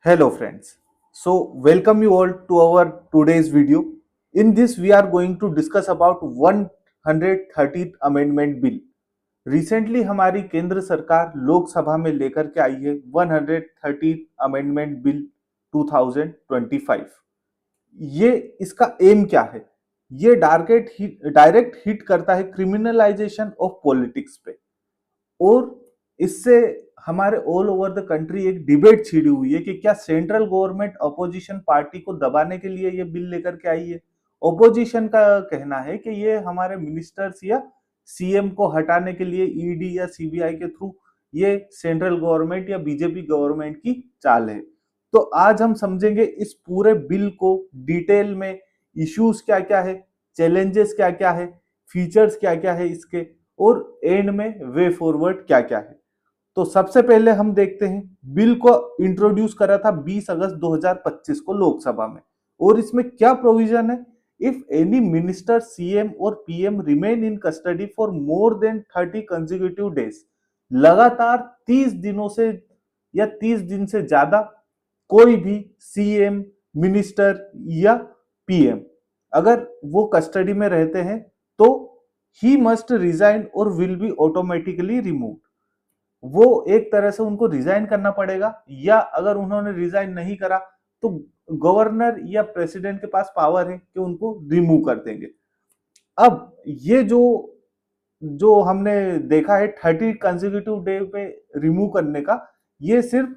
Hello friends. Welcome you all to our today's video. In this we are going to discuss about 130th Amendment Bill. Recently हमारी केंद्र सरकार लोकसभा में लेकर के आई है 130th Amendment Bill 2025। ये इसका एम क्या है? ये डायरेक्ट हिट करता है क्रिमिनलाइजेशन ऑफ पॉलिटिक्स पे। और इससे हमारे ऑल ओवर द कंट्री एक डिबेट छिड़ी हुई है कि क्या सेंट्रल गवर्नमेंट अपोजिशन पार्टी को दबाने के लिए ये बिल लेकर के आई है। ओपोजिशन का कहना है कि ये हमारे मिनिस्टर्स या सीएम को हटाने के लिए ईडी या सीबीआई के थ्रू ये सेंट्रल गवर्नमेंट या बीजेपी गवर्नमेंट की चाल है। तो आज हम समझेंगे इस पूरे बिल को डिटेल में, इश्यूज क्या क्या है, चैलेंजेस क्या क्या है, फीचर्स क्या क्या है इसके, और एंड में वे फॉरवर्ड क्या क्या है। तो सबसे पहले हम देखते हैं, बिल को इंट्रोड्यूस करा था 20 अगस्त 2025 को लोकसभा में, और इसमें क्या प्रोविजन है। इफ एनी मिनिस्टर, सीएम और PM remain in custody for more than 30 consecutive days, लगातार 30 दिनों से या 30 दिन से ज्यादा कोई भी सीएम, मिनिस्टर या पीएम अगर वो कस्टडी में रहते हैं तो ही मस्ट रिजाइन और विल बी ऑटोमेटिकली रिमूव। वो एक तरह से उनको रिजाइन करना पड़ेगा, या अगर उन्होंने रिजाइन नहीं करा तो गवर्नर या प्रेसिडेंट के पास पावर है कि उनको रिमूव कर देंगे। अब ये जो जो हमने देखा है 30 कंसेक्यूटिव डे पे रिमूव करने का, ये सिर्फ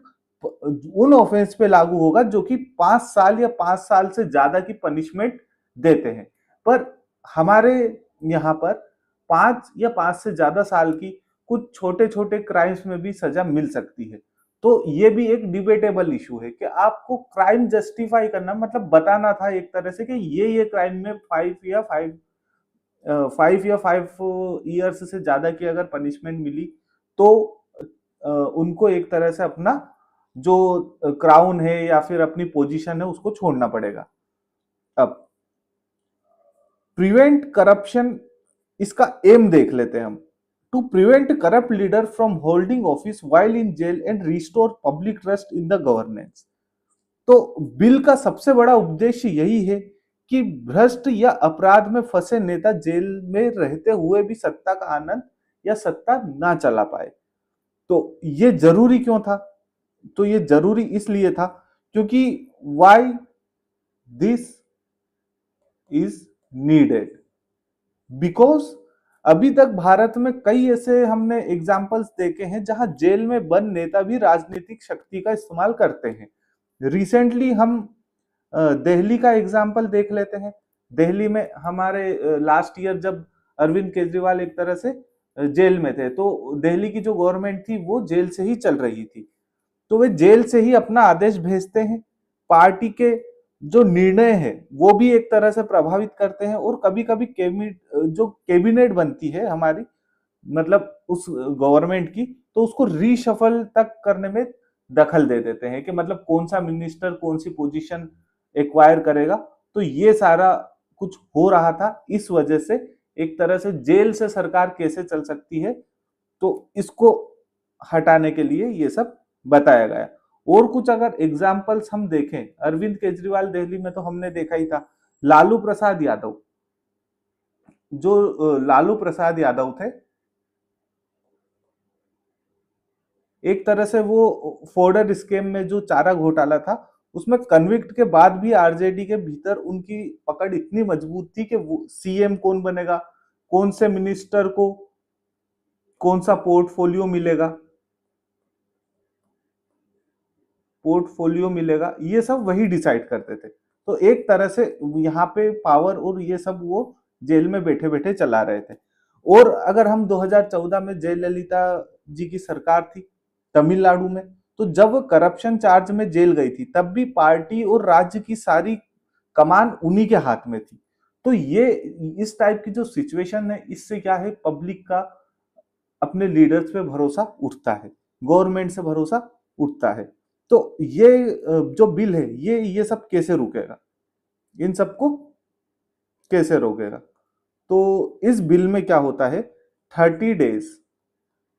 उन ऑफेंस पे लागू होगा जो कि 5 साल या 5 साल से ज्यादा की पनिशमेंट देते हैं। पर हमारे यहाँ पर 5 या 5 से ज्यादा साल की कुछ छोटे छोटे क्राइम्स में भी सजा मिल सकती है। तो ये भी एक डिबेटेबल इशू है कि आपको क्राइम जस्टिफाई करना, मतलब बताना था एक तरह से कि ये क्राइम में 5 से ज्यादा की अगर पनिशमेंट मिली तो उनको एक तरह से अपना जो क्राउन है या फिर अपनी पोजीशन है उसको छोड़ना पड़ेगा। अब प्रिवेंट करप्शन, इसका एम देख लेते हैं हम। To prevent corrupt leader from holding office while in jail and restore public trust in the governance. तो बिल का सबसे बड़ा उद्देश्य यही है कि भ्रष्ट या अपराध में फंसे नेता जेल में रहते हुए भी सत्ता का आनंद या सत्ता ना चला पाए। तो ये जरूरी क्यों था? तो ये जरूरी इसलिए था क्योंकि why this is needed, because अभी तक भारत में कई ऐसे हमने एग्जाम्पल्स देखे हैं जहां जेल में बंद नेता भी राजनीतिक शक्ति का इस्तेमाल करते हैं। रिसेंटली हम दिल्ली का एग्जाम्पल देख लेते हैं। दिल्ली में हमारे लास्ट ईयर जब अरविंद केजरीवाल एक तरह से जेल में थे, तो दिल्ली की जो गवर्नमेंट थी वो जेल से ही चल रही थी। तो वे जेल से ही अपना आदेश भेजते हैं। पार्टी के जो निर्णय है वो भी एक तरह से प्रभावित करते हैं, और कभी कभी जो कैबिनेट बनती है हमारी, मतलब उस गवर्नमेंट की, तो उसको रीशफल तक करने में दखल दे देते हैं कि मतलब कौन सा मिनिस्टर कौन सी पोजीशन एक्वायर करेगा। तो ये सारा कुछ हो रहा था, इस वजह से एक तरह से जेल से सरकार कैसे चल सकती है, तो इसको हटाने के लिए ये सब बताया गया। और कुछ अगर एग्जाम्पल्स हम देखें, अरविंद केजरीवाल दिल्ली में तो हमने देखा ही था। लालू प्रसाद यादव, जो लालू प्रसाद यादव थे, एक तरह से वो फॉर्डर स्कीम में जो चारा घोटाला था उसमें कन्विक्ट के बाद भी आरजेडी के भीतर उनकी पकड़ इतनी मजबूत थी कि वो सीएम कौन बनेगा, कौन से मिनिस्टर को कौन सा पोर्टफोलियो मिलेगा, ये सब वही डिसाइड करते थे। तो एक तरह से यहाँ पे पावर और ये सब वो जेल में बैठे बैठे चला रहे थे। और अगर हम 2014 में जयललिता जी की सरकार थी तमिलनाडु में, तो जब वो करप्शन चार्ज में जेल गई थी तब भी पार्टी और राज्य की सारी कमान उन्हीं के हाथ में थी। तो ये इस टाइप की जो सिचुएशन है, इससे क्या है, पब्लिक का अपने लीडर्स पे भरोसा उठता है, गवर्नमेंट से भरोसा उठता है। तो ये जो बिल है ये सब कैसे रुकेगा, इन सबको कैसे रोकेगा? तो इस बिल में क्या होता है, 30 डेज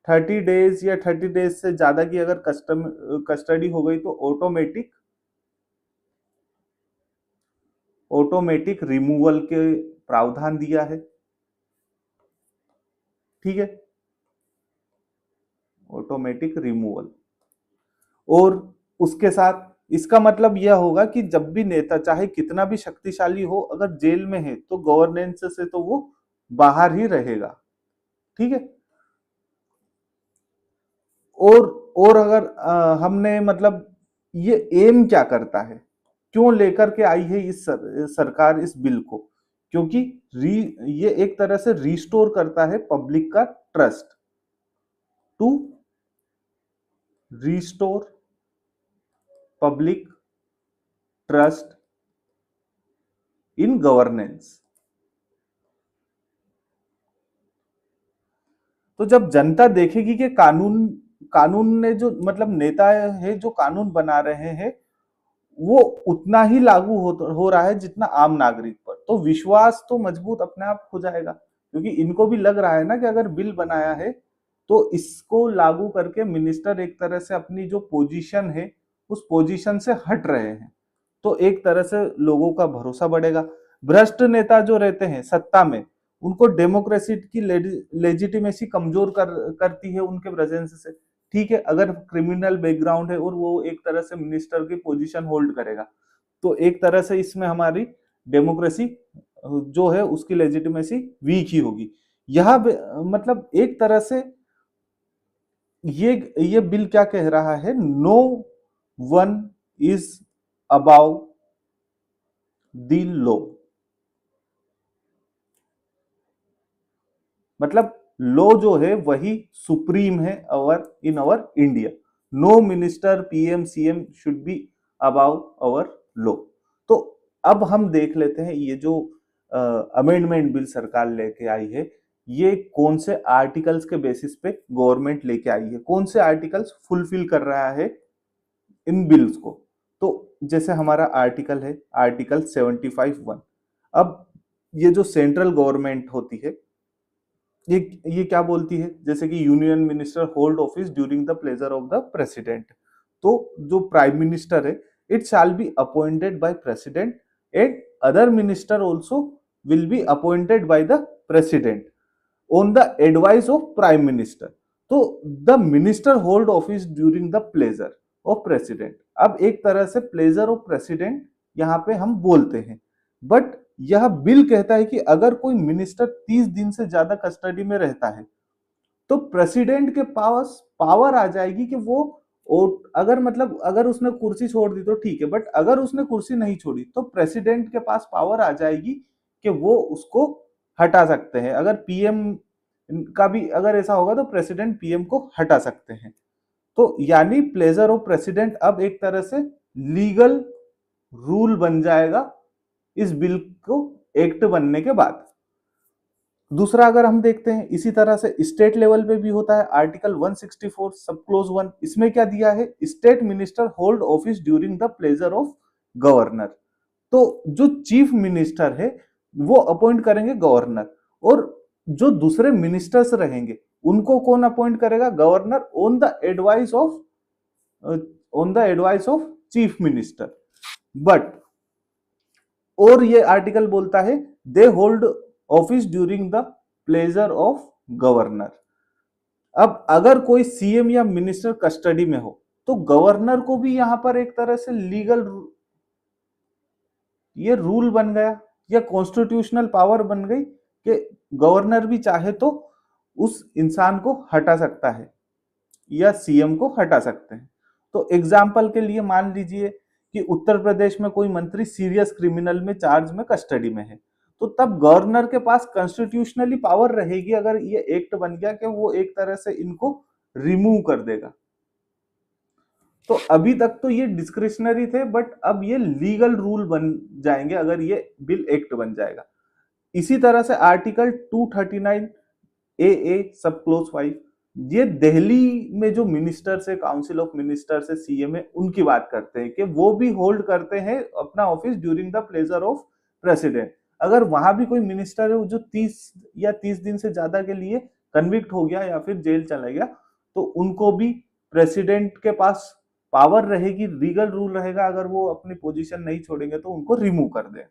30 डेज या 30 डेज से ज्यादा की अगर कस्टडी हो गई तो ऑटोमेटिक रिमूवल के प्रावधान दिया है। ठीक है, ऑटोमेटिक रिमूवल। और उसके साथ इसका मतलब यह होगा कि जब भी नेता चाहे कितना भी शक्तिशाली हो, अगर जेल में है तो गवर्नेंस से तो वो बाहर ही रहेगा। ठीक है। और अगर हमने मतलब ये एम क्या करता है, क्यों लेकर के आई है सरकार इस बिल को, क्योंकि ये एक तरह से रिस्टोर करता है पब्लिक का trust, to restore public trust in governance. तो जब जनता देखेगी कि कानून ने जो मतलब नेता है जो कानून बना रहे हैं वो उतना ही लागू हो रहा है जितना आम नागरिक पर, तो विश्वास तो मजबूत अपने आप हो जाएगा, क्योंकि इनको भी लग रहा है ना कि अगर बिल बनाया है तो इसको लागू करके मिनिस्टर एक तरह से अपनी जो पोजीशन है उस पोजीशन से हट रहे हैं, तो एक तरह से लोगों का भरोसा बढ़ेगा। भ्रष्ट नेता जो रहते हैं सत्ता में, उनको डेमोक्रेसी की लेजिटिमेसी कमजोर करती है उनके प्रेजेंस से। ठीक है, अगर क्रिमिनल बैकग्राउंड है और वो एक तरह से मिनिस्टर की पोजीशन होल्ड करेगा तो एक तरह से इसमें हमारी डेमोक्रेसी जो है उसकी लेजिटिमेसी वीक ही होगी। यह मतलब एक तरह से ये बिल क्या कह रहा है, no one is above the law. मतलब लॉ जो है वही सुप्रीम है in our India. No minister PM CM should be above our law. तो अब हम देख लेते हैं ये जो अमेंडमेंट बिल सरकार लेके आई है ये कौन से आर्टिकल्स के बेसिस पे गवर्नमेंट लेके आई है, कौन से आर्टिकल्स फुलफिल कर रहा है इन बिल्स को। तो जैसे हमारा आर्टिकल है आर्टिकल 75(1). अब ये जो सेंट्रल गवर्नमेंट होती है ये क्या बोलती है, जैसे कि union minister hold office during the pleasure of the president. तो जो प्राइम मिनिस्टर है it shall be appointed by president and other minister also will be appointed by the president on the advice of prime minister. तो the minister hold office during the pleasure of president. अब एक तरह से pleasure of president यहाँ पे हम बोलते हैं, बट यह बिल कहता है कि अगर कोई मिनिस्टर 30 दिन से ज्यादा कस्टडी में रहता है तो प्रेसिडेंट के पास पावर आ जाएगी कि वो अगर मतलब अगर उसने कुर्सी छोड़ दी तो ठीक है, बट अगर उसने कुर्सी नहीं छोड़ी तो प्रेसिडेंट के पास पावर आ जाएगी कि वो उसको हटा सकते हैं। अगर पीएम का भी अगर ऐसा होगा तो प्रेसिडेंट पीएम को हटा सकते हैं। तो यानी प्लेजर ऑफ प्रेसिडेंट अब एक तरह से लीगल रूल बन जाएगा इस बिल को एक्ट बनने के बाद। दूसरा अगर हम देखते हैं इसी तरह से स्टेट लेवल पे भी होता है आर्टिकल 164 सब क्लोज 1। इसमें क्या दिया है, state minister hold office during the pleasure of governor. तो जो चीफ मिनिस्टर है वो अपॉइंट करेंगे गवर्नर, और जो दूसरे मिनिस्टर्स रहेंगे उनको कौन अपॉइंट करेगा, governor on the advice of chief minister. But और ये आर्टिकल बोलता है they hold office during the pleasure of governor. अब अगर कोई सीएम या मिनिस्टर कस्टडी में हो तो गवर्नर को भी यहां पर एक तरह से लीगल ये रूल बन गया या कॉन्स्टिट्यूशनल पावर बन गई कि गवर्नर भी चाहे तो उस इंसान को हटा सकता है या सीएम को हटा सकते हैं। तो एग्जाम्पल के लिए मान लीजिए कि उत्तर प्रदेश में कोई मंत्री सीरियस क्रिमिनल में चार्ज में कस्टडी में है, तो तब गवर्नर के पास कॉन्स्टिट्यूशनली पावर रहेगी अगर ये एक्ट बन गया कि वो एक तरह से इनको रिमूव कर देगा। तो अभी तक तो ये डिस्क्रिशनरी थे, बट अब ये लीगल रूल बन जाएंगे अगर ये बिल एक्ट बन जाएगा। इसी तरह से आर्टिकल 239 ए सब क्लोज 5, ये दिल्ली में जो मिनिस्टर्स है, काउंसिल ऑफ मिनिस्टर्स है, सीएम है, उनकी बात करते हैं कि वो भी होल्ड करते हैं अपना office during the pleasure of president. अगर वहां भी कोई मिनिस्टर है जो 30 या 30 दिन से ज्यादा के लिए कन्विक्ट हो गया या फिर जेल चला गया तो उनको भी प्रेसिडेंट के पास पावर रहेगी, लीगल रूल रहेगा, अगर वो अपनी पोजीशन नहीं छोड़ेंगे तो उनको रिमूव कर दें।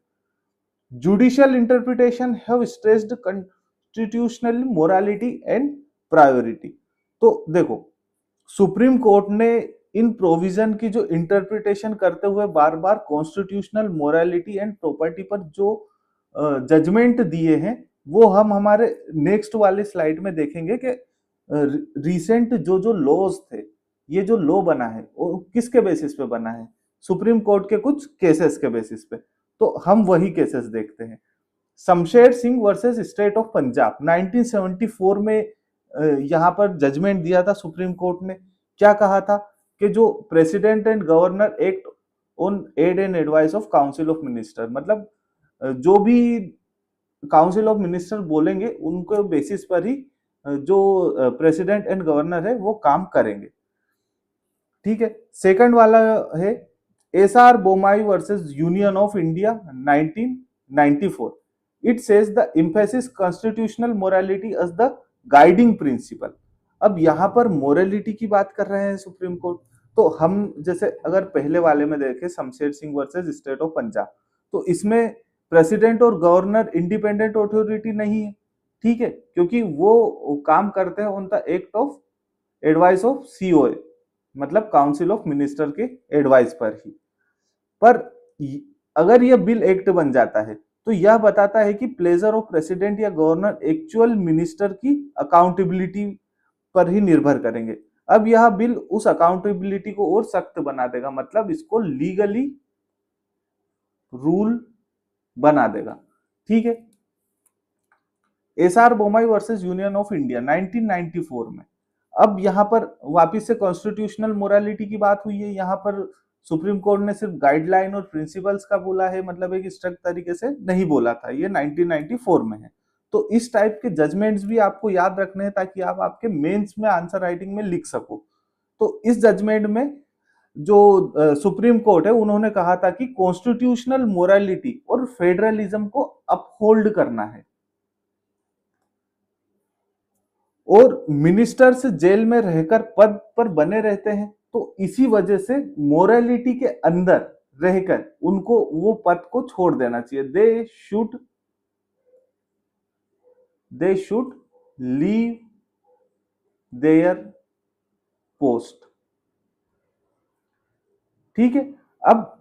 Judicial interpretation have stressed constitutional morality and priority. तो देखो, सुप्रीम कोर्ट ने इन प्रोविजन की जो इंटरप्रिटेशन करते हुए बार बार कॉन्स्टिट्यूशनल मोरालिटी एंड प्रॉपर्टी पर जो जजमेंट दिए हैं, वो हम हमारे नेक्स्ट वाले स्लाइड में देखेंगे कि रिसेंट जो जो लॉज थे, ये जो लॉ बना है वो किसके बेसिस पे बना है, सुप्रीम कोर्ट के कुछ केसेस के बेसिस पे। तो हम वही केसेस देखते हैं। Shamsher Singh versus state of Punjab 1974 में यहाँ पर जजमेंट दिया था सुप्रीम कोर्ट ने। क्या कहा था कि जो president and governor act on aid and advice of council of minister, मतलब जो भी काउंसिल ऑफ मिनिस्टर बोलेंगे उनके बेसिस पर ही जो प्रेसिडेंट एंड गवर्नर है वो काम करेंगे। ठीक है। सेकंड वाला है S R Bommai versus union of India 1994। It says the emphasis constitutional morality as the guiding principle. अब यहाँ पर मोरालिटी की बात कर रहे हैं सुप्रीम कोर्ट। तो हम जैसे अगर पहले वाले में देखें Shamsher Singh versus state of Punjab, तो इसमें प्रेसिडेंट और गवर्नर इंडिपेंडेंट अथॉरिटी नहीं है, ठीक है, क्योंकि वो काम करते हैं on the act of advice of COA, मतलब काउंसिल ऑफ मिनिस्टर के एडवाइस पर ही। पर अगर यह बिल एक्ट बन जाता है तो यह बताता है कि प्लेजर ऑफ प्रेसिडेंट या गवर्नर एक्चुअल मिनिस्टर की अकाउंटेबिलिटी पर ही निर्भर करेंगे। अब यह बिल उस अकाउंटेबिलिटी को और सख्त बना देगा, मतलब इसको लीगली रूल बना देगा। ठीक है। S R Bommai versus union of India 1994 में अब यहां पर वापिस से कॉन्स्टिट्यूशनल मोरालिटी की बात हुई है। यहाँ पर सुप्रीम कोर्ट ने सिर्फ गाइडलाइन और प्रिंसिपल्स का बोला है, मतलब एक स्ट्रिक्ट तरीके से नहीं बोला था। ये 1994 में है। तो इस टाइप के जजमेंट्स भी आपको याद रखने हैं ताकि आप आपके मेंस में आंसर राइटिंग में लिख सको। तो इस जजमेंट में जो सुप्रीम कोर्ट है उन्होंने कहा था कि कॉन्स्टिट्यूशनल मोरालिटी और फेडरलिज्म को अपहोल्ड करना है, और मिनिस्टर्स जेल में रहकर पद पर बने रहते हैं, तो इसी वजह से मोरालिटी के अंदर रहकर उनको वो पद को छोड़ देना चाहिए। They should leave their post. ठीक है। अब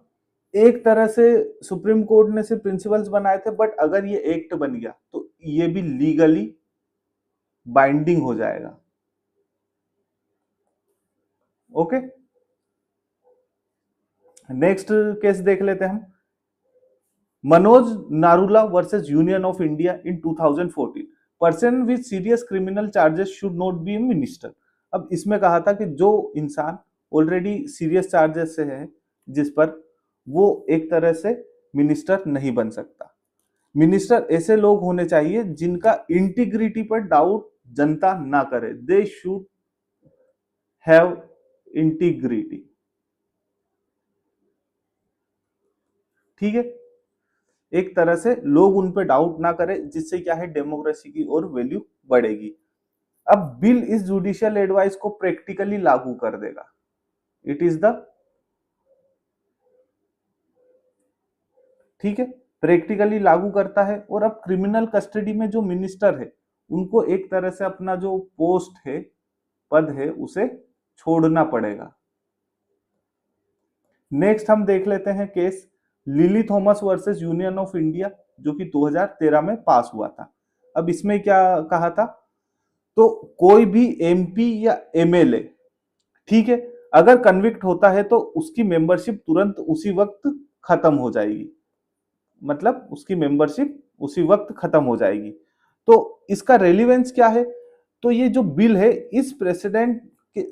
एक तरह से सुप्रीम कोर्ट ने सिर्फ प्रिंसिपल्स बनाए थे, बट अगर ये एक्ट बन गया तो ये भी लीगली बाइंडिंग हो जाएगा। ओके। नेक्स्ट केस देख लेते हैं हम। Manoj Narula versus union of India in 2014। Person with serious criminal charges should not be a minister. अब इसमें कहा था कि जो इंसान ऑलरेडी सीरियस चार्जेस से है जिस पर, वो एक तरह से मिनिस्टर नहीं बन सकता। मिनिस्टर ऐसे लोग होने चाहिए जिनका इंटीग्रिटी पर डाउट जनता ना करे। They should have integrity. ठीक है। एक तरह से लोग उन पर डाउट ना करें, जिससे क्या है डेमोक्रेसी की और वैल्यू बढ़ेगी। अब बिल इस जुडिशियल एडवाइस को प्रैक्टिकली लागू कर देगा। इट इज द, ठीक है, प्रैक्टिकली लागू करता है। और अब क्रिमिनल कस्टडी में जो मिनिस्टर है उनको एक तरह से अपना जो पोस्ट है, पद है, उसे छोड़ना पड़ेगा। नेक्स्ट हम देख लेते हैं case lily Thomas versus union of India, जो कि 2013 में पास हुआ था। अब इसमें क्या कहा था, तो कोई भी एमपी या एमएलए, ठीक है, अगर कन्विक्ट होता है तो उसकी मेंबरशिप तुरंत उसी वक्त खत्म हो जाएगी, मतलब उसकी मेंबरशिप उसी वक्त खत्म हो जाएगी। तो इसका रेलिवेंस क्या है, तो ये जो बिल है इस प्रेसिडेंट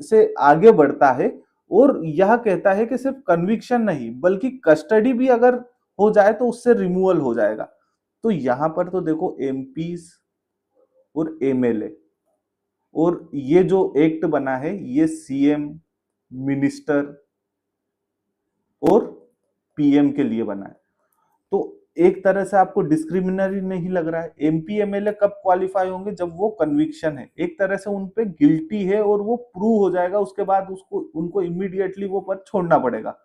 से आगे बढ़ता है और यह कहता है कि सिर्फ कन्विक्शन नहीं बल्कि कस्टडी भी अगर हो जाए तो उससे रिमूवल हो जाएगा। तो यहां पर तो देखो एमपीज और एमएलए, और ये जो एक्ट बना है ये सीएम, मिनिस्टर और पीएम के लिए बना है। तो एक तरह से आपको डिस्क्रिमिनरी नहीं लग रहा है। एमपी एमएलए कब क्वालिफाई होंगे? जब वो कन्विक्शन है, एक तरह से उन पे गिल्टी है और वो प्रूव हो जाएगा, उसके बाद उसको उनको इमीडिएटली वो पद छोड़ना पड़ेगा।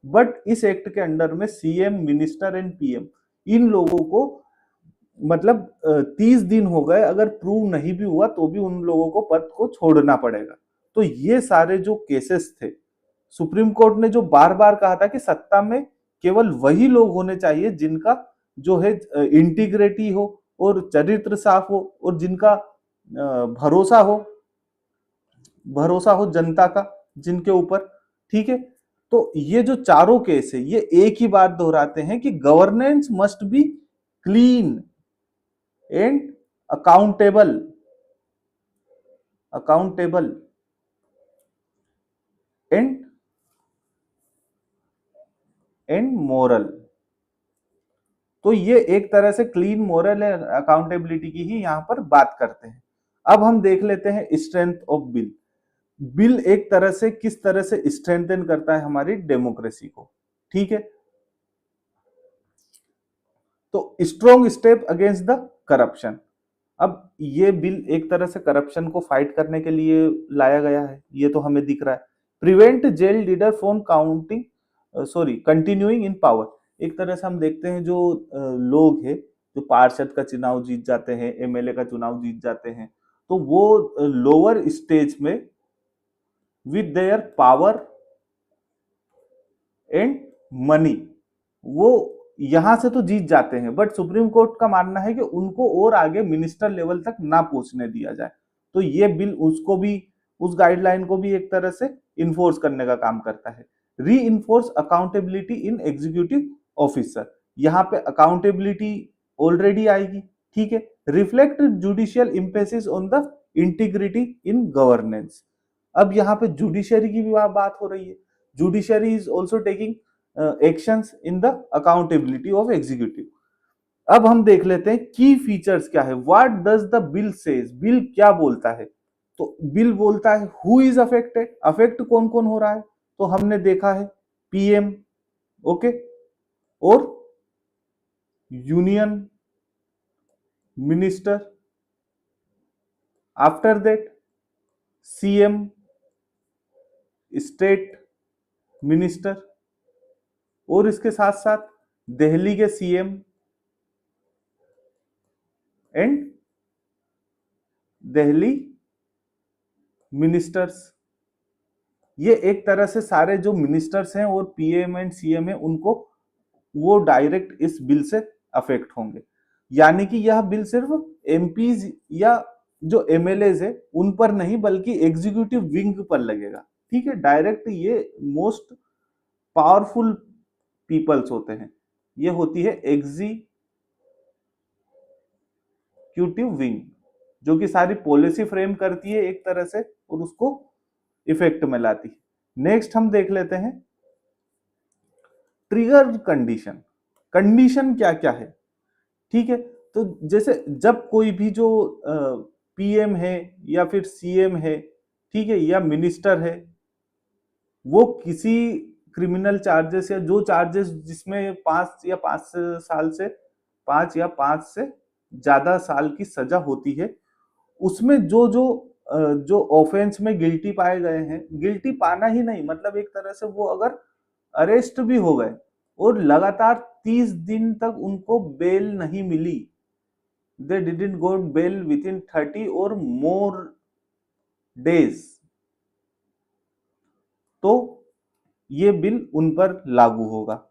बट इस एक्ट के अंडर में सीएम, मिनिस्टर एंड पीएम, इन लोगों को मतलब 30 दिन हो गए, अगर प्रूव नहीं भी हुआ तो भी उन लोगों को पद को छोड़ना पड़ेगा। तो ये सारे जो केसेस थे, सुप्रीम कोर्ट ने जो बार बार कहा था कि सत्ता में केवल वही लोग होने चाहिए जिनका जो है इंटीग्रिटी हो और चरित्र साफ हो और जिनका भरोसा हो जनता का जिनके ऊपर, ठीक है। तो ये जो चारों केस है, ये एक ही बात दोहराते हैं कि governance must be clean and accountable and moral. तो ये एक तरह से क्लीन, मोरल एंड अकाउंटेबिलिटी की ही यहां पर बात करते हैं। अब हम देख लेते हैं स्ट्रेंथ ऑफ बिल। बिल एक तरह से किस तरह से स्ट्रेंथन करता है हमारी डेमोक्रेसी को, ठीक है। तो strong step against the corruption. अब ये बिल एक तरह से करप्शन को फाइट करने के लिए लाया गया है, ये तो हमें दिख रहा है। Prevent jail leader from continuing in power. एक तरह से हम देखते हैं जो लोग हैं जो पार्षद का चुनाव जीत जाते हैं, एमएलए का चुनाव जीत जाते हैं, तो वो लोअर स्टेज में with their power and money वो यहां से तो जीत जाते हैं, बट सुप्रीम कोर्ट का मानना है कि उनको और आगे मिनिस्टर लेवल तक ना पहुंचने दिया जाए। तो ये बिल उसको भी, उस गाइडलाइन को भी एक तरह से इन्फोर्स करने का काम करता है। री इन्फोर्स अकाउंटेबिलिटी इन एग्जीक्यूटिव ऑफिसर। यहाँ पे अकाउंटेबिलिटी ऑलरेडी आएगी, ठीक है। Reflect judicial emphasis on the integrity in governance. अब यहाँ पे जुडिशरी की भी बात हो रही है। Judiciary is also taking actions in the accountability of executive. अब हम देख लेते हैं की फीचर्स क्या है, what does the bill says. Bill क्या बोलता है? तो बिल बोलता है हु इज अफेक्टेड, अफेक्ट कौन कौन हो रहा है। तो हमने देखा है पीएम, ओके, और union minister, after that CM, state minister, और इसके साथ साथ दिल्ली के सीएम एंड दिल्ली मिनिस्टर्स। ये एक तरह से सारे जो मिनिस्टर्स हैं और पीएम एंड सीएम है, उनको वो डायरेक्ट इस बिल से अफेक्ट होंगे। यानी कि यह बिल सिर्फ एमपीज या जो एमएलएज है उन पर नहीं, बल्कि एग्जीक्यूटिव विंग पर लगेगा, ठीक है। डायरेक्ट ये मोस्ट पावरफुल पीपल्स होते हैं, ये होती है एग्जीक्यूटिव विंग, जो कि सारी पॉलिसी फ्रेम करती है एक तरह से और उसको इफेक्ट में लाती है। नेक्स्ट हम देख लेते हैं ट्रिगर कंडीशन। कंडीशन क्या क्या है, ठीक है। तो जैसे जब कोई भी जो पीएम है या फिर सीएम है, ठीक है, या मिनिस्टर है, वो किसी क्रिमिनल चार्जेस या जो चार्जेस जिसमें 5 से ज्यादा साल की सजा होती है, उसमें जो ऑफेंस में गिल्टी पाए गए हैं, गिल्टी पाना ही नहीं, मतलब एक तरह से वो अगर अरेस्ट भी हो गए और लगातार 30 दिन तक उनको बेल नहीं मिली, they didn't got bail within 30 और मोर डेज, तो ये बिल उन पर लागू होगा।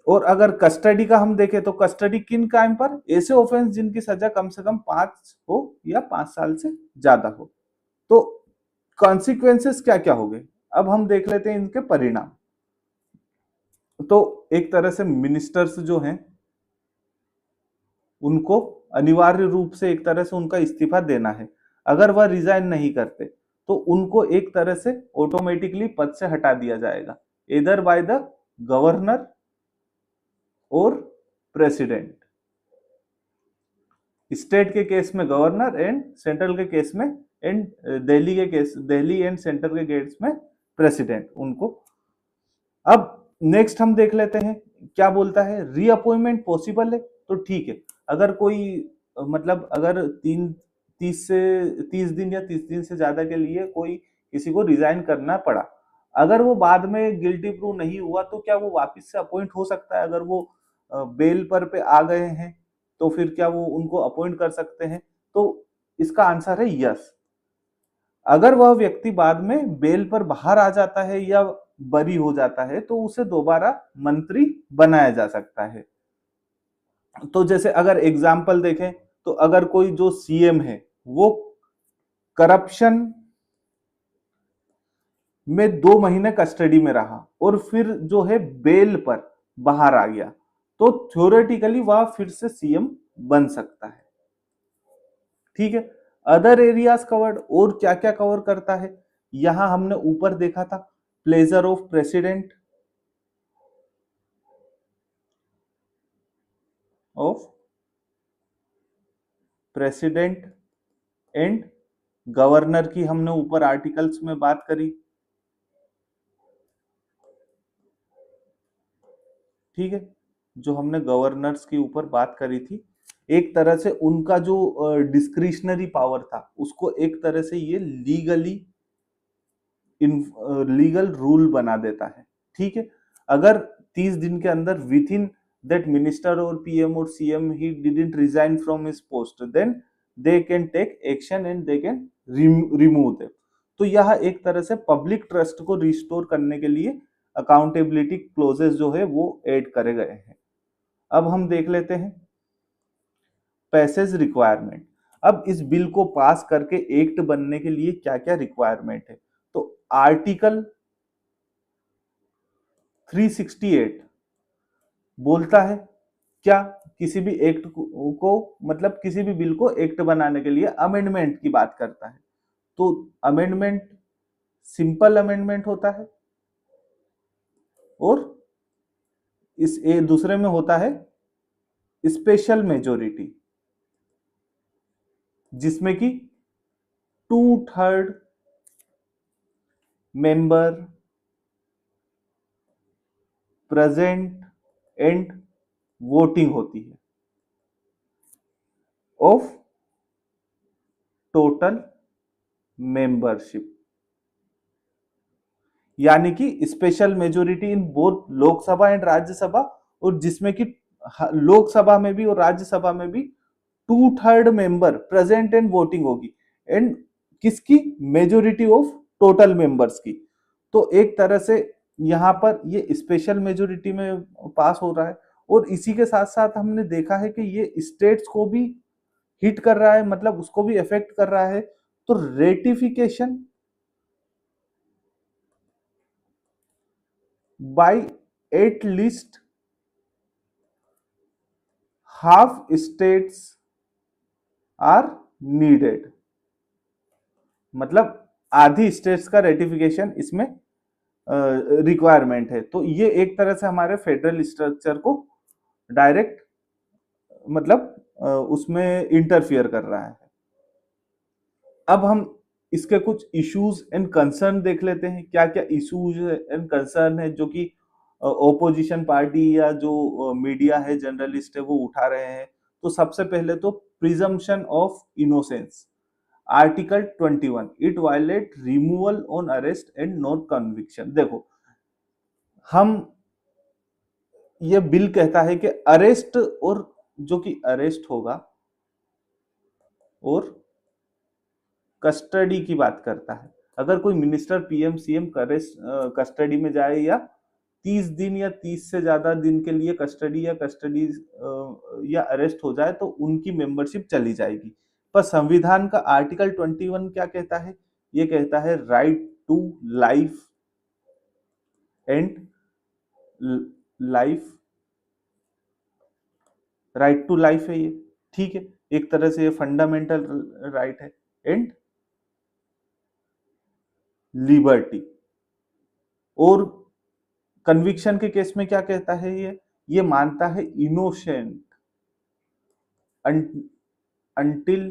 और अगर कस्टडी का हम देखें तो कस्टडी किन टाइम पर? ऐसे ऑफेंस जिनकी सजा कम से कम 5 हो या 5 साल से ज्यादा हो। तो कॉन्सिक्वेंसेस क्या क्या हो गए, अब हम देख लेते हैं इनके परिणाम। तो एक तरह से मिनिस्टर्स जो हैं उनको अनिवार्य रूप से एक तरह से उनका इस्तीफा देना है। अगर वह रिजाइन नहीं करते तो उनको एक तरह से ऑटोमेटिकली पद से हटा दिया जाएगा, इधर बाय द गवर्नर और प्रेसिडेंट। स्टेट के केस में गवर्नर एंड सेंट्रल के केस में एंड दिल्ली एंड सेंटर के केस में प्रेसिडेंट उनको। अब नेक्स्ट हम देख लेते हैं क्या बोलता है, रीअपॉइंटमेंट पॉसिबल है तो ठीक है। अगर कोई मतलब अगर 30 दिन या 30 दिन से ज्यादा के लिए कोई किसी को रिजाइन करना पड़ा, अगर वो बाद में गिल्टी प्रूव नहीं हुआ तो क्या वो वापस से अपॉइंट हो सकता है? अगर वो बेल पर पे आ गए हैं तो फिर क्या वो उनको अपॉइंट कर सकते हैं? तो इसका आंसर है यस। अगर वह व्यक्ति बाद में बेल पर बाहर आ जाता है या बरी हो जाता है तो उसे दोबारा मंत्री बनाया जा सकता है। तो जैसे अगर एग्जाम्पल देखें तो अगर कोई जो सीएम है वो करप्शन में 2 महीने कस्टडी में रहा और फिर जो है बेल पर बाहर आ गया, तो थ्योरेटिकली वह फिर से सीएम बन सकता है। ठीक है। अदर एरियाज कवर्ड, और क्या क्या कवर करता है? यहां हमने ऊपर देखा था pleasure of president and governor की हमने ऊपर आर्टिकल्स में बात करी। ठीक है, जो हमने गवर्नर्स के ऊपर बात करी थी, एक तरह से उनका जो डिस्क्रिशनरी पावर था उसको एक तरह से ये लीगल रूल बना देता है। ठीक है। अगर 30 दिन के अंदर विथ इन दैट मिनिस्टर और पीएम और CM he didn't resign from his post, then they can take action and they can remove them. तो यह एक तरह से पब्लिक ट्रस्ट को रिस्टोर करने के लिए अकाउंटेबिलिटी क्लोजेस जो है वो ऐड करे गए हैं। अब हम देख लेते हैं पैसेज रिक्वायरमेंट। अब इस बिल को पास करके एक्ट बनने के लिए क्या क्या रिक्वायरमेंट है? तो आर्टिकल 368 बोलता है क्या, किसी भी एक्ट को मतलब किसी भी बिल को एक्ट बनाने के लिए अमेंडमेंट की बात करता है। तो अमेंडमेंट सिंपल अमेंडमेंट होता है और दूसरे में होता है स्पेशल मेजोरिटी, जिसमें कि 2/3 मेंबर प्रेजेंट एंड वोटिंग होती है ऑफ टोटल मेंबरशिप। यानी कि special majority in both Lok Sabha and Rajya Sabha, और जिसमें कि लोकसभा में भी और राज्यसभा में भी 2/3 मेंबर प्रेजेंट एंड वोटिंग होगी, एंड किसकी? मेजोरिटी ऑफ टोटल मेंबर्स की। तो एक तरह से यहाँ पर ये स्पेशल मेजोरिटी में पास हो रहा है। और इसी के साथ साथ हमने देखा है कि ये स्टेट्स को भी हिट कर रहा है, मतलब उसको भी इफेक्ट कर रहा है। तो ratification by at least half states are needed, मतलब आधी स्टेट्स का रेटिफिकेशन इसमें रिक्वायरमेंट है। तो ये एक तरह से हमारे फेडरल स्ट्रक्चर को डायरेक्ट मतलब उसमें इंटरफियर कर रहा है। अब हम इसके कुछ इश्यूज एंड कंसर्न देख लेते हैं, क्या क्या इश्यूज एंड कंसर्न है जो कि ओपोजिशन पार्टी या जो मीडिया है, जर्नलिस्ट है, वो उठा रहे हैं। तो सबसे पहले तो presumption of innocence, article 21, it violate removal on arrest and not conviction. देखो, हम ये बिल कहता है कि अरेस्ट, और जो कि अरेस्ट होगा और कस्टडी की बात करता है। अगर कोई मिनिस्टर पीएम सीएम कस्टडी में जाए या 30 दिन या 30 से ज्यादा दिन के लिए कस्टडी या अरेस्ट हो जाए तो उनकी मेंबरशिप चली जाएगी। पर संविधान का आर्टिकल 21 क्या कहता है? ये कहता है right to life and life, right to life है ये। ठीक है, एक तरह से ये फंडामेंटल राइट है। And liberty. और कन्विक्शन के केस में क्या कहता है ये मानता है इनोसेंट until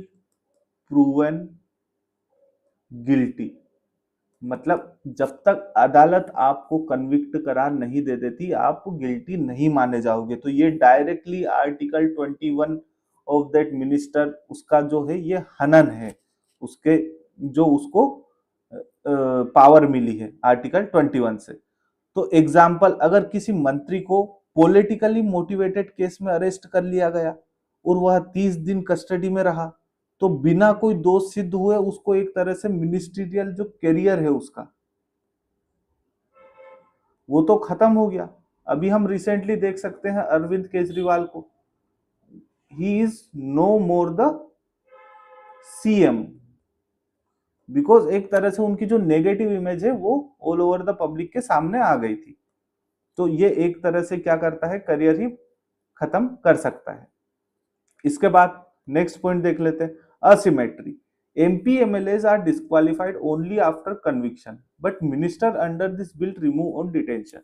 proven guilty। मतलब जब तक अदालत आपको कन्विक्ट करार नहीं दे देती आप गिल्टी नहीं माने जाओगे। तो ये directly article 21 of that minister उसका जो है ये हनन है, उसके जो उसको पावर मिली है आर्टिकल 21 से। तो एग्जाम्पल, अगर किसी मंत्री को पॉलिटिकली मोटिवेटेड केस में अरेस्ट कर लिया गया और वह 30 दिन कस्टडी में रहा, तो बिना कोई दोष सिद्ध हुए उसको एक तरह से मिनिस्ट्रियल जो करियर है उसका वो तो खत्म हो गया। अभी हम रिसेंटली देख सकते हैं अरविंद केजरीवाल को, he is no more the CM, because एक तरह से उनकी जो नेगेटिव इमेज है वो ऑल ओवर द पब्लिक के सामने आ गई थी। तो ये एक तरह से क्या करता है, करियर ही खत्म कर सकता है। इसके बाद नेक्स्ट पॉइंट देख लेते हैं, asymmetry. MP MLAs are disqualified only after conviction but minister under this bill remove on detention.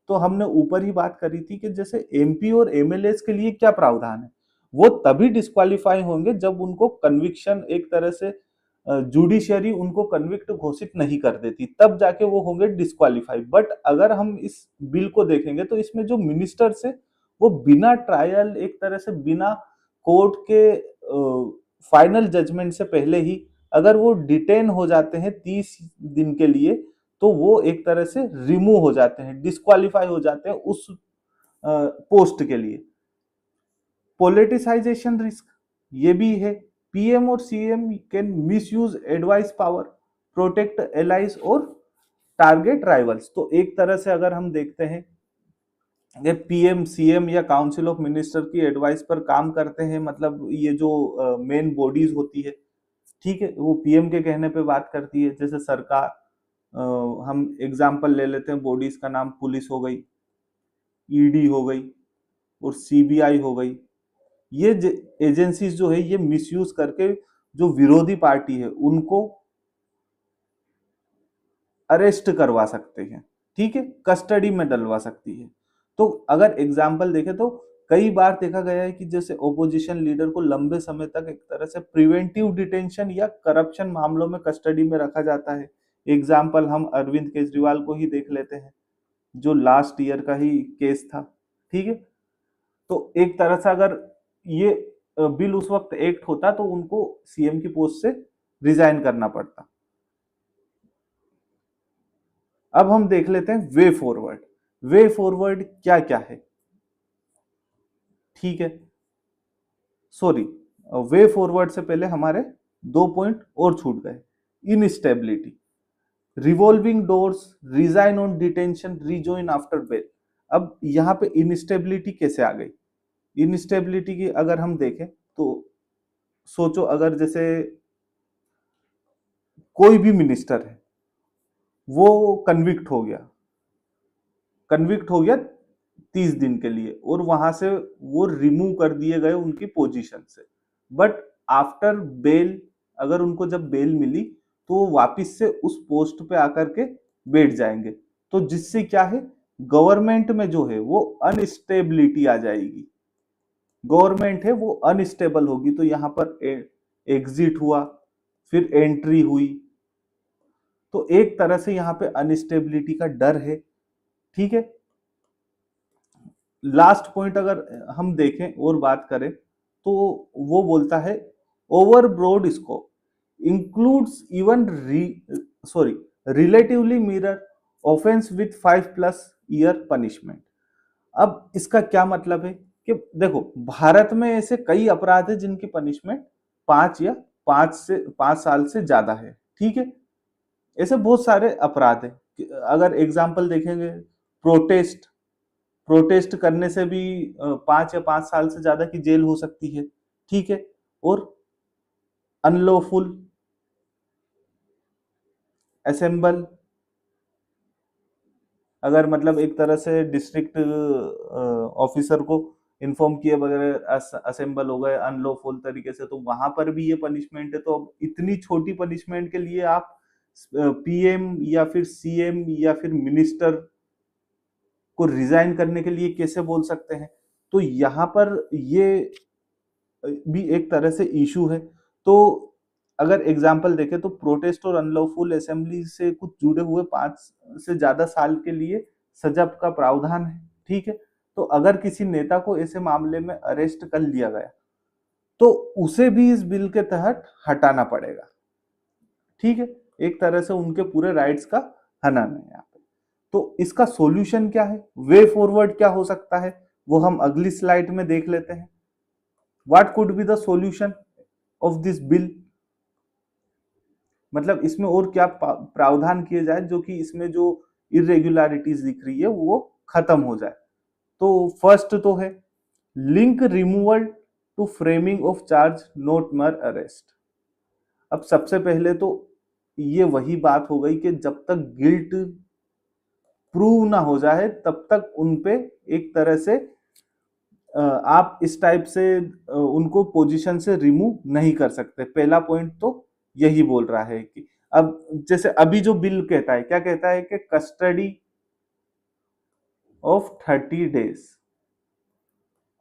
तो हमने ऊपर ही बात करी थी कि जैसे एमपी और एमएलएज के लिए क्या प्रावधान है, वो तभी डिस्क्वालीफाई होंगे जब उनको कन्विक्शन एक तरह से जुडिशियरी उनको कन्विक्ट घोषित नहीं कर देती, तब जाके वो होंगे डिस्क्वालीफाई। बट अगर हम इस बिल को देखेंगे तो इसमें जो मिनिस्टर्स है वो बिना ट्रायल एक तरह से बिना कोर्ट के फाइनल जजमेंट से पहले ही अगर वो डिटेन हो जाते हैं 30 दिन के लिए, तो वो एक तरह से रिमूव हो जाते हैं, डिस्क्वालीफाई हो जाते हैं उस पोस्ट के लिए। पॉलिटिसाइजेशन रिस्क ये भी है, पीएम और CM can misuse advice power, protect allies और टारगेट राइवल्स। तो एक तरह से अगर हम देखते हैं ये पीएम सीएम या काउंसिल ऑफ मिनिस्टर की एडवाइस पर काम करते हैं, मतलब ये जो मेन बॉडीज होती है, ठीक है, वो पीएम के कहने पे बात करती है। जैसे सरकार, हम एग्जांपल ले लेते हैं, बॉडीज का नाम पुलिस हो गई, ईडी हो गई और सीबीआई हो गई। ये एजेंसीज जो है ये मिसयूज करके जो विरोधी पार्टी है उनको अरेस्ट करवा सकते हैं, ठीक है, कस्टडी में डलवा सकती है। तो अगर एग्जाम्पल देखें तो कई बार देखा गया है कि जैसे ओपोजिशन लीडर को लंबे समय तक एक तरह से प्रिवेंटिव डिटेंशन या करप्शन मामलों में कस्टडी में रखा जाता है। एग्जाम्पल हम अरविंद केजरीवाल को ही देख लेते हैं, जो लास्ट ईयर का ही केस था, ठीक है। तो एक तरह से अगर ये बिल उस वक्त एक्ट होता तो उनको सीएम की पोस्ट से रिजाइन करना पड़ता। अब हम देख लेते हैं वे फॉरवर्ड। वे फॉरवर्ड क्या क्या है, ठीक है, सॉरी, वे फॉरवर्ड से पहले हमारे 2 पॉइंट और छूट गए। Instability, revolving doors, resign on detention, rejoin after bail. अब यहाँ पे इनस्टेबिलिटी कैसे आ गई? इनस्टेबिलिटी की अगर हम देखें तो सोचो, अगर जैसे कोई भी मिनिस्टर है वो कन्विक्ट हो गया 30 दिन के लिए और वहां से वो रिमूव कर दिए गए उनकी पोजीशन से, बट आफ्टर बेल अगर उनको जब बेल मिली तो वो वापिस से उस पोस्ट पे आकर के बैठ जाएंगे। तो जिससे क्या है, गवर्नमेंट में जो है वो अनस्टेबिलिटी आ जाएगी, गवर्नमेंट है वो अनस्टेबल होगी। तो यहाँ पर एग्जिट हुआ, फिर एंट्री हुई, तो एक तरह से यहाँ पे अनस्टेबिलिटी का डर है, ठीक है। लास्ट पॉइंट अगर हम देखें और बात करें तो वो बोलता है over broad scope includes even relatively minor offence with 5+ year punishment. अब इसका क्या मतलब है कि देखो, भारत में ऐसे कई अपराध है जिनकी पनिशमेंट 5 साल से ज्यादा है, ठीक है। ऐसे बहुत सारे अपराध है। अगर एग्जाम्पल देखेंगे, प्रोटेस्ट प्रोटेस्ट करने से भी 5 या 5 साल से ज्यादा की जेल हो सकती है, ठीक है। और अनलॉफुल असेंबल, अगर मतलब एक तरह से डिस्ट्रिक्ट ऑफिसर को इन्फॉर्म किए बगैर असेंबल हो गए अनलॉफुल तरीके से, तो वहां पर भी ये पनिशमेंट है। तो अब इतनी छोटी पनिशमेंट के लिए आप पीएम या फिर सीएम या फिर मिनिस्टर को रिजाइन करने के लिए कैसे बोल सकते हैं? तो यहाँ पर ये भी एक तरह से इशू है। तो अगर एग्जाम्पल देखें तो प्रोटेस्ट और अनलॉफुल असेंबली से कुछ जुड़े हुए 5 से ज्यादा साल के लिए सजा का प्रावधान है। ठीक है, तो अगर किसी नेता को ऐसे मामले में अरेस्ट कर लिया गया तो उसे भी इस बिल के तहत हटाना पड़ेगा। ठीक है, एक तरह से उनके पूरे राइट्स का हनन है यहाँ पे। तो इसका सॉल्यूशन क्या है, वे फॉरवर्ड क्या हो सकता है, वो हम अगली स्लाइड में देख लेते हैं। What could be the solution of this bill, मतलब इसमें और क्या प्रावधान किए जाए जो कि इसमें जो इरेगुलरिटीज दिख रही है वो खत्म हो जाए। तो फर्स्ट तो है link removal to framing of charge not mere arrest. अब सबसे पहले तो ये वही बात हो गई कि जब तक गिल्ट प्रूव ना हो जाए तब तक उनपे एक तरह से आप इस टाइप से उनको पोजीशन से रिमूव नहीं कर सकते। पहला पॉइंट तो यही बोल रहा है कि अब जैसे अभी जो बिल कहता है, क्या कहता है कि कस्टडी ऑफ 30 डेज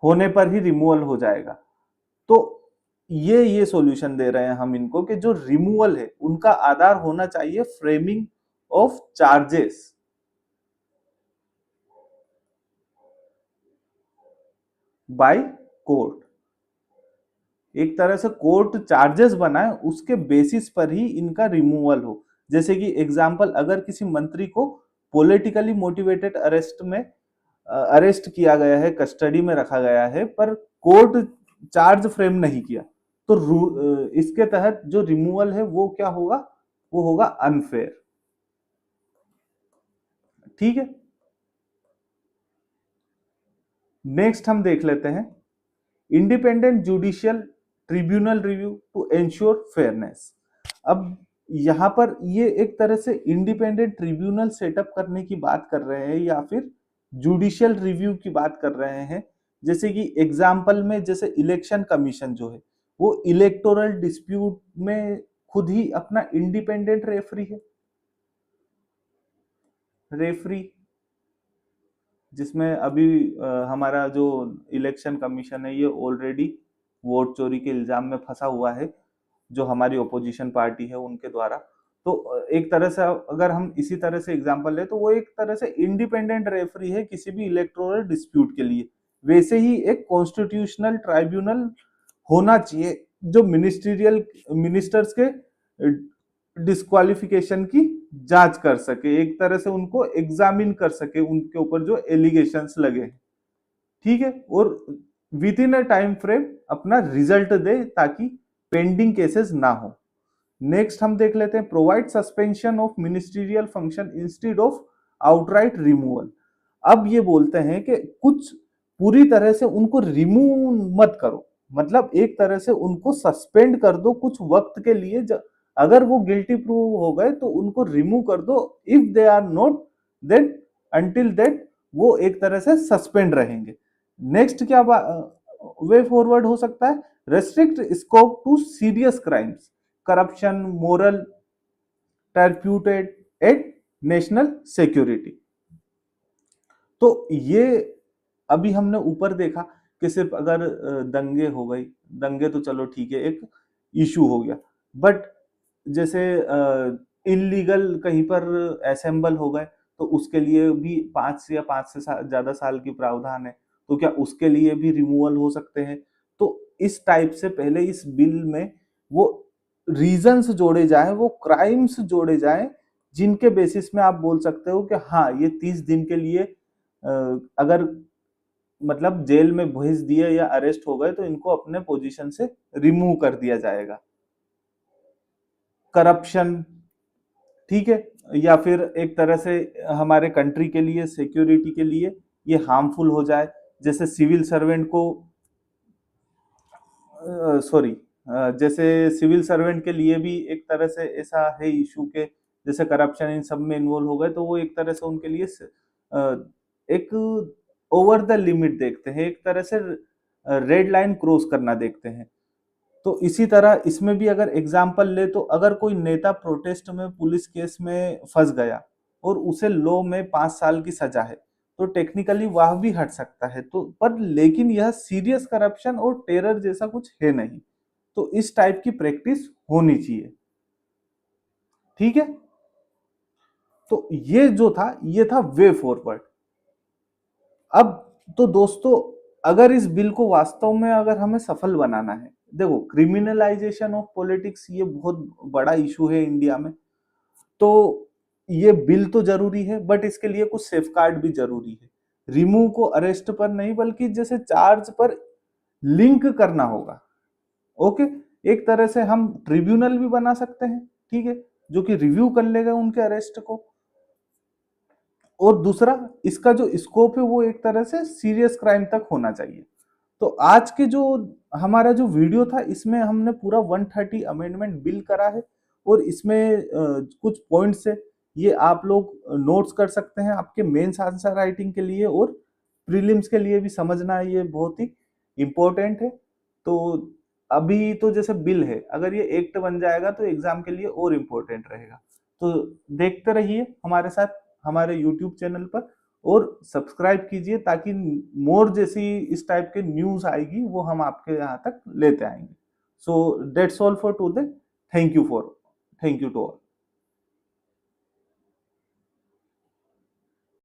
होने पर ही रिमूवल हो जाएगा। तो ये सॉल्यूशन दे रहे हैं हम इनको कि जो रिमूवल है उनका आधार होना चाहिए framing of charges by court. एक तरह से कोर्ट चार्जेस बनाए उसके बेसिस पर ही इनका रिमूवल हो। जैसे कि एग्जांपल, अगर किसी मंत्री को पॉलिटिकली मोटिवेटेड अरेस्ट किया गया है, कस्टडी में रखा गया है, पर कोर्ट चार्ज फ्रेम नहीं किया, तो इसके तहत जो रिमूवल है वो क्या होगा, वो होगा अनफेयर। ठीक है, नेक्स्ट हम देख लेते हैं independent judicial tribunal review to ensure fairness. अब यहां पर ये एक तरह से इंडिपेंडेंट ट्रिब्यूनल सेटअप करने की बात कर रहे हैं या फिर जुडिशियल रिव्यू की बात कर रहे हैं। जैसे कि एग्जाम्पल में, जैसे इलेक्शन कमीशन जो है वो इलेक्टोरल डिस्प्यूट में खुद ही अपना इंडिपेंडेंट रेफरी जिसमें अभी हमारा जो इलेक्शन कमीशन है ये ऑलरेडी वोट चोरी के इल्जाम में फंसा हुआ है, जो हमारी ओपोजिशन पार्टी है उनके द्वारा। तो एक तरह से अगर हम इसी तरह से एग्जांपल ले तो वो एक तरह से इंडिपेंडेंट रेफरी है किसी भी इलेक्टोरल डिस्प्यूट के लिए। वैसे ही एक कॉन्स्टिट्यूशनल ट्राइब्यूनल होना चाहिए जो मिनिस्टर्स के डिस्क्वालिफिकेशन की जांच कर सके, एक तरह से उनको एग्जामिन कर सके उनके ऊपर जो एलिगेशंस लगे। ठीक है, और with in a time frame अपना रिजल्ट दे ताकि पेंडिंग केसेस ना हो। नेक्स्ट हम देख लेते हैं provide suspension of ministerial function instead of outright removal. अब ये बोलते हैं कि कुछ पूरी तरह से उनको रिमूव मत करो, मतलब एक तरह से उनको सस्पेंड कर दो कुछ वक्त के लिए। अगर वो गिल्टी प्रूव हो गए तो उनको रिमूव कर दो, if they are not then until that वो एक तरह से सस्पेंड रहेंगे। नेक्स्ट क्या वे फॉरवर्ड हो सकता है, restrict scope to serious crimes, corruption, moral turpitude at national security. तो ये अभी हमने ऊपर देखा कि सिर्फ अगर दंगे हो गई, दंगे तो चलो ठीक है एक इशू हो गया, बट जैसे इलीगल कहीं पर असेंबल हो गए तो उसके लिए भी 5 से ज्यादा साल की प्रावधान है, तो क्या उसके लिए भी रिमूवल हो सकते हैं। तो इस टाइप से पहले इस बिल में वो रीजंस जोड़े जाएं, वो क्राइम्स जोड़े जाएं जिनके बेसिस में आप बोल सकते हो कि हाँ ये 30 दिन के लिए अगर मतलब जेल में भेज दिए या अरेस्ट हो गए तो इनको अपने पोजीशन से रिमूव कर दिया जाएगा। करप्शन, ठीक है, या फिर एक तरह से हमारे कंट्री के लिए, सिक्योरिटी के लिए ये हार्मफुल हो जाए, जैसे सिविल सर्वेंट को सॉरी जैसे सिविल सर्वेंट के लिए भी एक तरह से ऐसा है इशू के जैसे करप्शन इन सब में इन्वॉल्व हो गए तो वो एक तरह से उनके लिए एक ओवर द लिमिट देखते हैं, एक तरह से रेड लाइन क्रॉस करना देखते हैं। तो इसी तरह इसमें भी अगर एग्जाम्पल ले तो अगर कोई नेता प्रोटेस्ट में पुलिस केस में फंस गया और उसे लॉ में 5 साल की सजा है तो टेक्निकली वह भी हट सकता है, तो पर लेकिन यह सीरियस करप्शन और टेरर जैसा कुछ है नहीं। तो इस टाइप की प्रैक्टिस होनी चाहिए, ठीक है। तो ये जो था ये था वे फॉरवर्ड। अब तो दोस्तों अगर इस बिल को वास्तव में अगर हमें सफल बनाना है, देखो क्रिमिनलाइजेशन ऑफ पॉलिटिक्स ये बहुत बड़ा इशू है इंडिया में, तो ये बिल तो जरूरी है बट इसके लिए कुछ सेफगार्ड भी जरूरी है। रिमूव को अरेस्ट पर नहीं बल्कि जैसे चार्ज पर लिंक करना होगा। ओके, एक तरह से हम ट्रिब्यूनल भी बना सकते हैं, ठीक है, जो कि रिव्यू कर लेगा उनके अरेस्ट को। और दूसरा, इसका जो स्कोप है वो एक तरह से सीरियस क्राइम तक होना चाहिए। तो आज के जो हमारा जो वीडियो था इसमें हमने पूरा 130 अमेंडमेंट बिल करा है, और इसमें कुछ पॉइंट्स है, ये आप लोग नोट्स कर सकते हैं आपके मेंस आंसर राइटिंग के लिए, और प्रीलिम्स के लिए भी समझना ये बहुत ही इंपॉर्टेंट है। तो अभी तो जैसे बिल है, अगर ये एक्ट बन जाएगा तो एग्जाम के लिए और इम्पोर्टेंट रहेगा। तो देखते रहिए हमारे साथ हमारे यूट्यूब चैनल पर, और सब्सक्राइब कीजिए ताकि मोर जैसी इस टाइप के न्यूज आएगी वो हम आपके यहाँ तक लेते आएंगे। So that's all for today. Thank you to all.